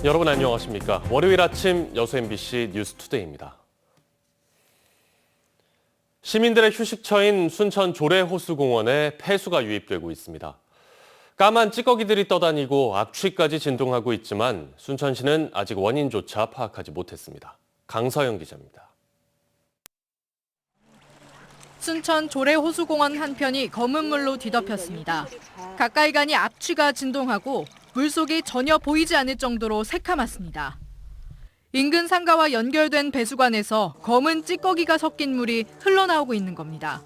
여러분 안녕하십니까? 월요일 아침 여수 MBC 뉴스투데이입니다. 시민들의 휴식처인 순천 조례호수공원에 폐수가 유입되고 있습니다. 까만 찌꺼기들이 떠다니고 악취까지 진동하고 있지만 순천시는 아직 원인조차 파악하지 못했습니다. 강서영 기자입니다. 순천 조례호수공원 한편이 검은 물로 뒤덮였습니다. 가까이 가니 악취가 진동하고 물속이 전혀 보이지 않을 정도로 새카맣습니다. 인근 상가와 연결된 배수관에서 검은 찌꺼기가 섞인 물이 흘러나오고 있는 겁니다.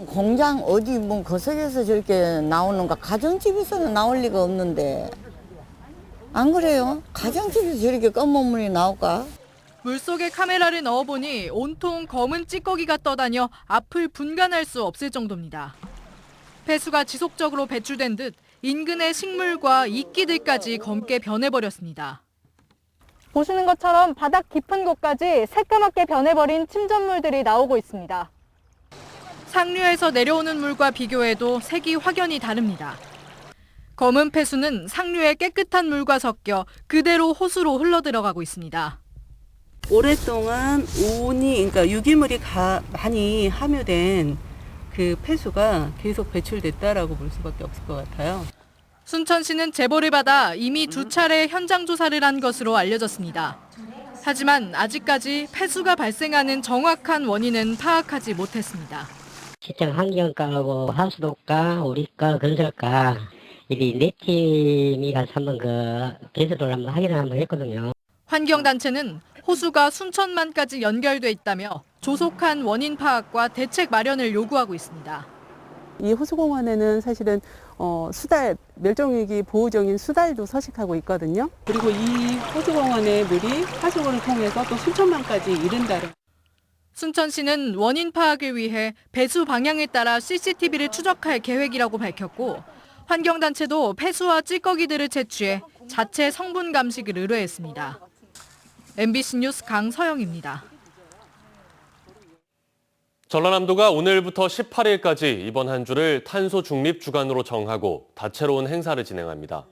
공장 어디 뭐 거석에서 저렇게 나오는가? 가정집에서는 나올 리가 없는데. 안 그래요? 가정집에서 저렇게 검은 물이 나올까? 물속에 카메라를 넣어보니 온통 검은 찌꺼기가 떠다녀 앞을 분간할 수 없을 정도입니다. 폐수가 지속적으로 배출된 듯 인근의 식물과 이끼들까지 검게 변해버렸습니다. 보시는 것처럼 바닥 깊은 곳까지 새까맣게 변해버린 침전물들이 나오고 있습니다. 상류에서 내려오는 물과 비교해도 색이 확연히 다릅니다. 검은 폐수는 상류의 깨끗한 물과 섞여 그대로 호수로 흘러들어가고 있습니다. 오랫동안 그러니까 유기물이 많이 함유된 그 폐수가 계속 배출됐다라고 볼 수밖에 없을 것 같아요. 순천시는 제보를 받아 이미 2차례 현장 조사를 한 것으로 알려졌습니다. 하지만 아직까지 폐수가 발생하는 정확한 원인은 파악하지 못했습니다. 시청 환경과하고 하수도과, 우리과, 건설과 이 네 팀이 가서 한번 배수를 한번 확인을 한번 했거든요. 환경단체는 호수가 순천만까지 연결돼 있다며 조속한 원인 파악과 대책 마련을 요구하고 있습니다. 이 호수공원에는 사실은 수달, 멸종위기 보호종인 수달도 서식하고 있거든요. 그리고 이 호수공원의 물이 하수구를 통해서 또 순천만까지 이른다는. 순천시는 원인 파악을 위해 배수 방향에 따라 CCTV를 추적할 계획이라고 밝혔고 환경단체도 폐수와 찌꺼기들을 채취해 자체 성분 감식을 의뢰했습니다. MBC 뉴스 강서영입니다. 전라남도가 오늘부터 18일까지 이번 한 주를 탄소 중립 주간으로 정하고 다채로운 행사를 진행합니다.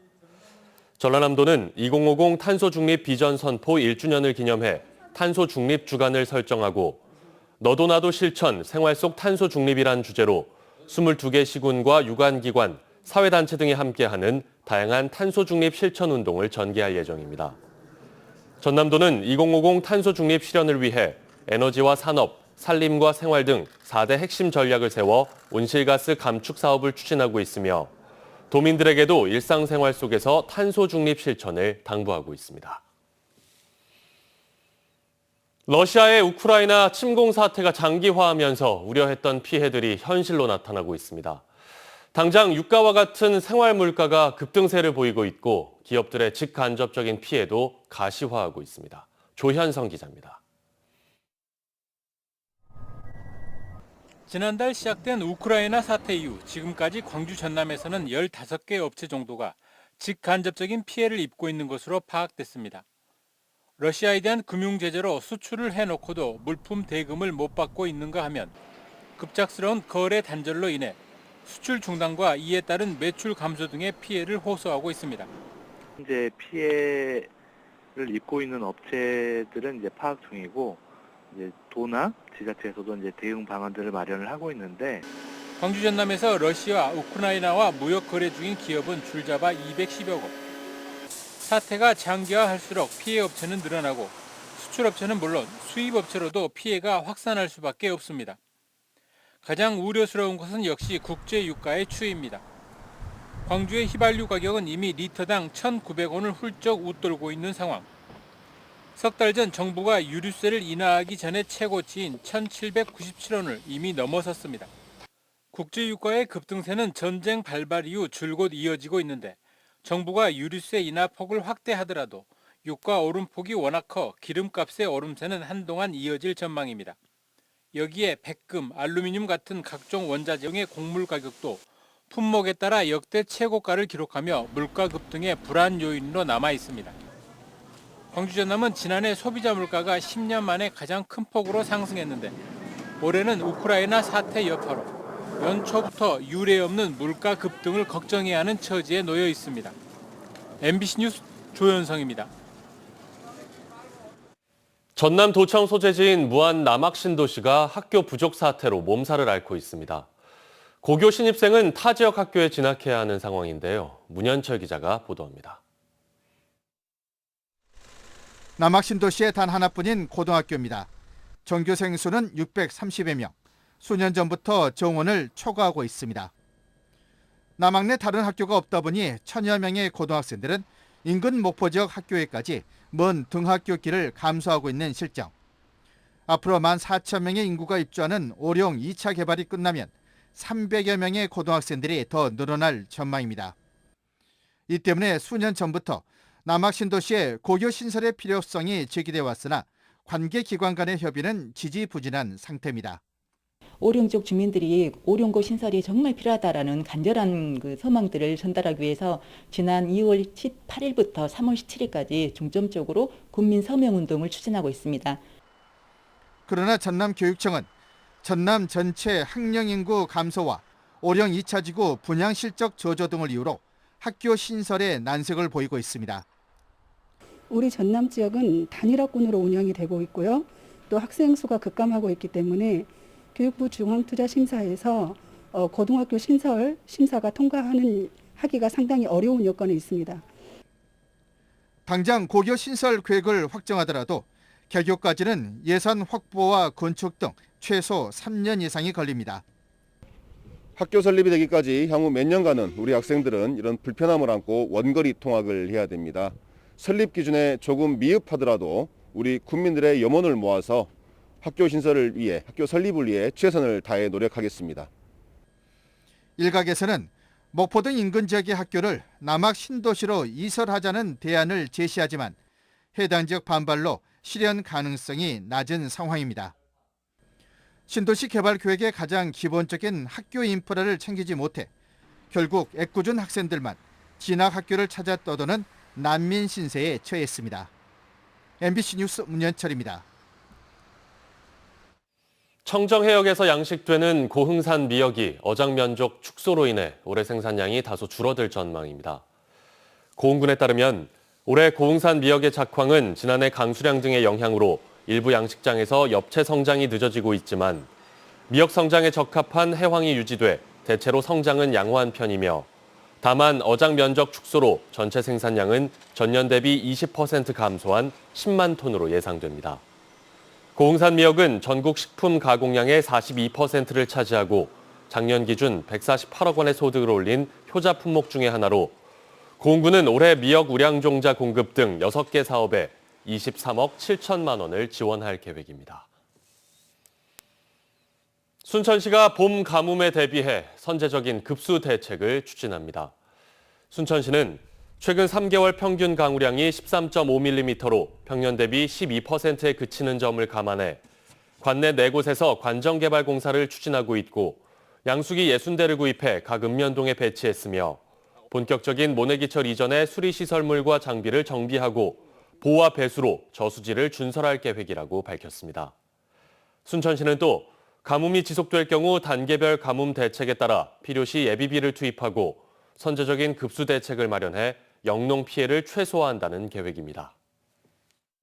전라남도는 2050 탄소 중립 비전 선포 1주년을 기념해 탄소 중립 주간을 설정하고 너도 나도 실천 생활 속 탄소 중립이란 주제로 22개 시군과 유관기관, 사회단체 등이 함께하는 다양한 탄소 중립 실천 운동을 전개할 예정입니다. 전남도는 2050 탄소 중립 실현을 위해 에너지와 산업, 산림과 생활 등 4대 핵심 전략을 세워 온실가스 감축 사업을 추진하고 있으며 도민들에게도 일상생활 속에서 탄소 중립 실천을 당부하고 있습니다. 러시아의 우크라이나 침공 사태가 장기화하면서 우려했던 피해들이 현실로 나타나고 있습니다. 당장 유가와 같은 생활 물가가 급등세를 보이고 있고 기업들의 직간접적인 피해도 가시화하고 있습니다. 조현성 기자입니다. 지난달 시작된 우크라이나 사태 이후 지금까지 광주 전남에서는 15개 업체 정도가 직간접적인 피해를 입고 있는 것으로 파악됐습니다. 러시아에 대한 금융 제재로 수출을 해놓고도 물품 대금을 못 받고 있는가 하면 급작스러운 거래 단절로 인해 수출 중단과 이에 따른 매출 감소 등의 피해를 호소하고 있습니다. 현재 피해를 입고 있는 업체들은 이제 파악 중이고 이제 도나 지자체에서도 이제 대응 방안들을 마련을 하고 있는데 광주 전남에서 러시아, 우크라이나와 무역 거래 중인 기업은 줄잡아 210여 곳. 사태가 장기화할수록 피해 업체는 늘어나고 수출업체는 물론 수입업체로도 피해가 확산할 수밖에 없습니다. 가장 우려스러운 것은 역시 국제유가의 추이입니다. 광주의 휘발유 가격은 이미 리터당 1,900원을 훌쩍 웃돌고 있는 상황. 석 달 전 정부가 유류세를 인하하기 전에 최고치인 1,797원을 이미 넘어섰습니다. 국제유가의 급등세는 전쟁 발발 이후 줄곧 이어지고 있는데 정부가 유류세 인하 폭을 확대하더라도 유가 오름폭이 워낙 커 기름값의 오름세는 한동안 이어질 전망입니다. 여기에 백금, 알루미늄 같은 각종 원자재의 곡물 가격도 품목에 따라 역대 최고가를 기록하며 물가 급등의 불안 요인으로 남아 있습니다. 광주 전남은 지난해 소비자 물가가 10년 만에 가장 큰 폭으로 상승했는데 올해는 우크라이나 사태 여파로 연초부터 유례 없는 물가 급등을 걱정해야 하는 처지에 놓여 있습니다. MBC 뉴스 조현성입니다. 전남 도청 소재지인 무안 남학신도시가 학교 부족 사태로 몸살을 앓고 있습니다. 고교 신입생은 타 지역 학교에 진학해야 하는 상황인데요. 문현철 기자가 보도합니다. 남학신도시의 단 하나뿐인 고등학교입니다. 전교생 수는 630여 명. 수년 전부터 정원을 초과하고 있습니다. 남학 내 다른 학교가 없다 보니 천여 명의 고등학생들은 인근 목포 지역 학교에까지 먼 등하교 길을 감수하고 있는 실정. 앞으로 14,000명의 인구가 입주하는 오령 2차 개발이 끝나면 300여 명의 고등학생들이 더 늘어날 전망입니다. 이 때문에 수년 전부터 남학신도시의 고교 신설의 필요성이 제기돼 왔으나 관계기관 간의 협의는 지지부진한 상태입니다. 오령 쪽 주민들이 오령고 신설이 정말 필요하다라는 간절한 소망들을 전달하기 위해서 지난 2월 18일부터 3월 17일까지 중점적으로 국민 서명 운동을 추진하고 있습니다. 그러나 전남교육청은 전남 전체 학령 인구 감소와 오령 2차 지구 분양 실적 저조 등을 이유로 학교 신설에 난색을 보이고 있습니다. 우리 전남 지역은 단일화군으로 운영이 되고 있고요. 또 학생 수가 급감하고 있기 때문에 교육부 중앙투자심사에서 고등학교 신설 심사가 하기가 상당히 어려운 여건에 있습니다. 당장 고교 신설 계획을 확정하더라도 개교까지는 예산 확보와 건축 등 최소 3년 이상이 걸립니다. 학교 설립이 되기까지 향후 몇 년간은 우리 학생들은 이런 불편함을 안고 원거리 통학을 해야 됩니다. 설립 기준에 조금 미흡하더라도 우리 국민들의 염원을 모아서 학교 신설을 위해, 학교 설립을 위해 최선을 다해 노력하겠습니다. 일각에서는 목포 등 인근 지역의 학교를 남학 신도시로 이설하자는 대안을 제시하지만 해당 지역 반발로 실현 가능성이 낮은 상황입니다. 신도시 개발 계획의 가장 기본적인 학교 인프라를 챙기지 못해 결국 애꿎은 학생들만 진학 학교를 찾아 떠도는 난민 신세에 처했습니다. MBC 뉴스 문현철입니다. 청정해역에서 양식되는 고흥산 미역이 어장 면적 축소로 인해 올해 생산량이 다소 줄어들 전망입니다. 고흥군에 따르면 올해 고흥산 미역의 작황은 지난해 강수량 등의 영향으로 일부 양식장에서 엽채 성장이 늦어지고 있지만 미역 성장에 적합한 해황이 유지돼 대체로 성장은 양호한 편이며 다만 어장 면적 축소로 전체 생산량은 전년 대비 20% 감소한 10만 톤으로 예상됩니다. 고흥산 미역은 전국 식품 가공량의 42%를 차지하고 작년 기준 148억 원의 소득을 올린 효자 품목 중의 하나로 고흥군은 올해 미역 우량종자 공급 등 6개 사업에 23억 7천만 원을 지원할 계획입니다. 순천시가 봄 가뭄에 대비해 선제적인 급수 대책을 추진합니다. 순천시는 최근 3개월 평균 강우량이 13.5mm로 평년 대비 12%에 그치는 점을 감안해 관내 4곳에서 관정개발 공사를 추진하고 있고 양수기 60대를 구입해 각 읍면동에 배치했으며 본격적인 모내기철 이전에 수리시설물과 장비를 정비하고 보와 배수로 저수지를 준설할 계획이라고 밝혔습니다. 순천시는 또 가뭄이 지속될 경우 단계별 가뭄 대책에 따라 필요시 예비비를 투입하고 선제적인 급수 대책을 마련해 영농 피해를 최소화한다는 계획입니다.